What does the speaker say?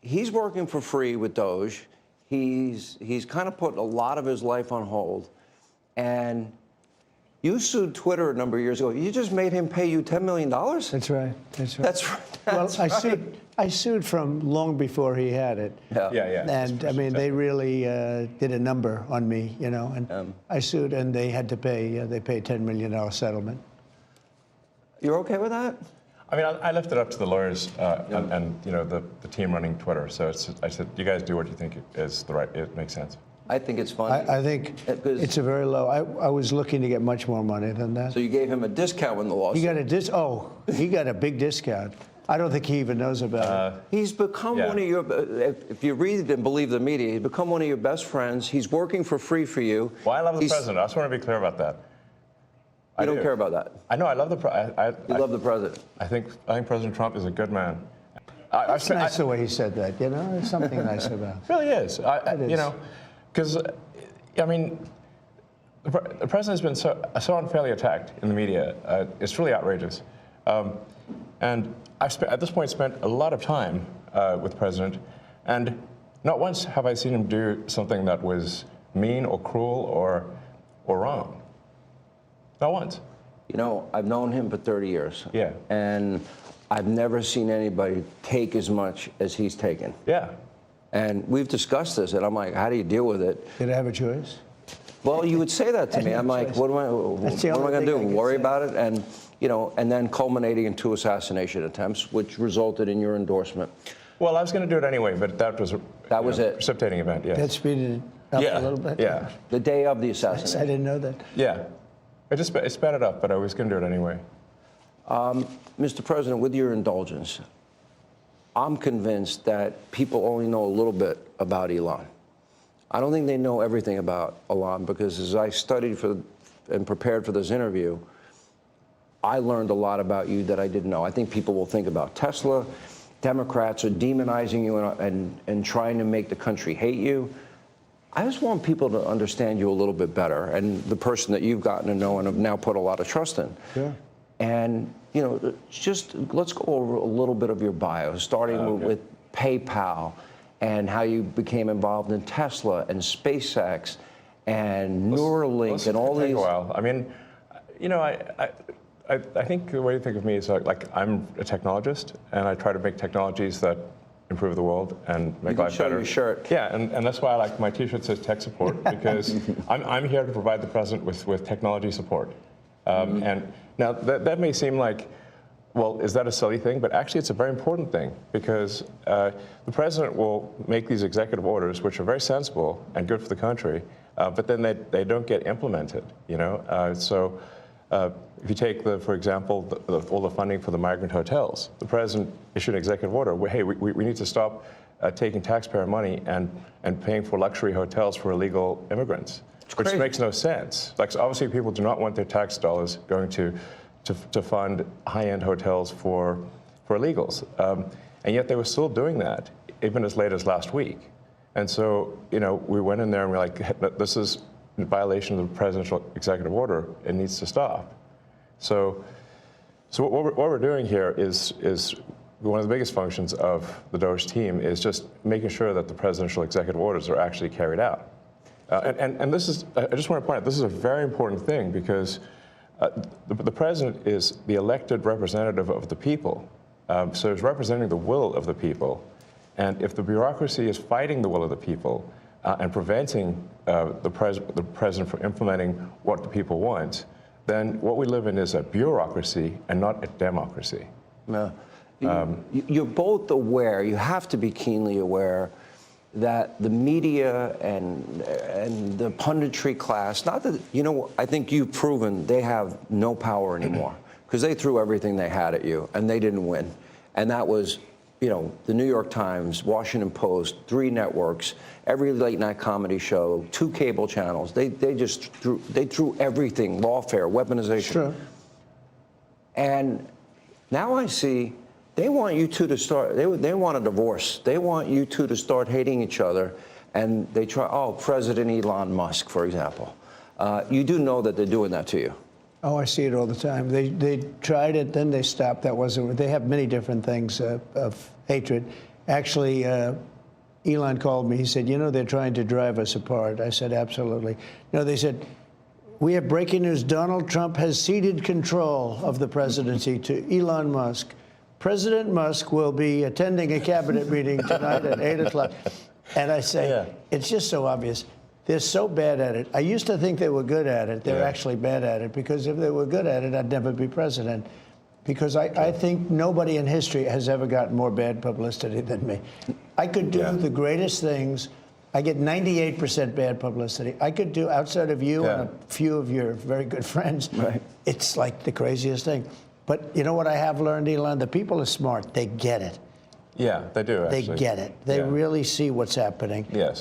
he's working for free with Doge. He's kind of put a lot of his life on hold. And you sued Twitter a number of years ago. You just made him pay you $10 million? That's right. That's right. That's right. That's well, I sued from long before he had it. Yeah. And I mean, they really did a number on me, you know. And I sued, and they had to pay. They paid $10 million settlement. You're okay with that? I mean, I left it up to the lawyers and you know the team running Twitter. So I said, you guys do what you think is the right. It makes sense. I think it's fun. I think it's a very low. I was looking to get much more money than that. So you gave him a discount when the lawsuit. He got a he got a big discount. I don't think he even knows about it. He's become one of your, if you read and believe the media, he's become one of your best friends. He's working for free for you. Well, I love the president. I just want to be clear about that. You don't care about that. I know. I love the president. You love the president. I think President Trump is a good man. It's nice the way he said that. You know, there's something nice about it. It really is. You know, because I mean, the president has been so unfairly attacked in the media. It's really outrageous. And I've at this point spent a lot of time with the president, and not once have I seen him do something that was mean or cruel or wrong. Not once. You know, I've known him for 30 years. Yeah. And I've never seen anybody take as much as he's taken. Yeah. And we've discussed this, and I'm like, how do you deal with it? Did I have a choice? Well, you would say that to me. I'm like, what am I going to do? Worry about it? And, you know, and then culminating in 2 assassination attempts, which resulted in your endorsement. Well, I was going to do it anyway, but that was it. Precipitating event. Yeah. That speeded it up a little bit. Yeah. The day of the assassination. I didn't know that. Yeah. It sped it up, but I was going to do it anyway. Mr. President, with your indulgence, I'm convinced that people only know a little bit about Elon. I don't think they know everything about Elon, because as I studied and prepared for this interview, I learned a lot about you that I didn't know. I think people will think about Tesla. Democrats are demonizing you and trying to make the country hate you. I just want people to understand you a little bit better, and the person that you've gotten to know and have now put a lot of trust in. Yeah. And, you know, just let's go over a little bit of your bio, starting with PayPal and how you became involved in Tesla and SpaceX and Neuralink and all these. A while. I mean, you know, I think the way you think of me is like I'm a technologist, and I try to make technologies that improve the world and make life better. Your shirt. Yeah, and that's why I like my T-shirt says tech support, because I'm here to provide the president with technology support. And now that may seem like, well, is that a silly thing? But actually, it's a very important thing, because the president will make these executive orders, which are very sensible and good for the country, but then they don't get implemented. You know, so. If you take, for example, all the funding for the migrant hotels, the president issued an executive order where, hey, we need to stop taking taxpayer money and paying for luxury hotels for illegal immigrants, which makes no sense. Like, so obviously, people do not want their tax dollars going to fund high-end hotels for illegals, and yet they were still doing that, even as late as last week. And so, you know, we went in there and we're like, hey, this is in violation of the presidential executive order. It needs to stop. So what we're doing here is one of the biggest functions of the Doge team is just making sure that the presidential executive orders are actually carried out. And this is, I just want to point out, this is a very important thing, because the president is the elected representative of the people. So he's representing the will of the people. And if the bureaucracy is fighting the will of the people, and preventing the president from implementing what the people want, then what we live in is a bureaucracy and not a democracy. No. You're both aware, you have to be keenly aware, that the media and the punditry class, not that, you know, I think you've proven they have no power anymore, because they threw everything they had at you and they didn't win. And that was, you know, the New York Times, Washington Post, 3 networks, every late night comedy show, 2 cable channels. They just threw everything, lawfare, weaponization. Sure. And now I see they want you two to start, they want a divorce. They want you two to start hating each other. And they try, President Elon Musk, for example. You do know that they're doing that to you. Oh, I see it all the time. They tried it, then they stopped. That wasn't. They have many different things of hatred, Actually, Elon called me. He said, you know, they're trying to drive us apart. I said, absolutely. You know, they said, we have breaking news. Donald Trump has ceded control of the presidency to Elon Musk. President Musk will be attending a cabinet meeting tonight at 8 o'clock. And I say, it's just so obvious. They're so bad at it. I used to think they were good at it. They're actually bad at it, because if they were good at it, I'd never be president. Because I think nobody in history has ever gotten more bad publicity than me. I could do the greatest things. I get 98% bad publicity. I could do, outside of you and a few of your very good friends, it's like the craziest thing. But you know what I have learned, Elon? The people are smart. They get it. Yeah, they do, actually. They get it. They really see what's happening. Yes.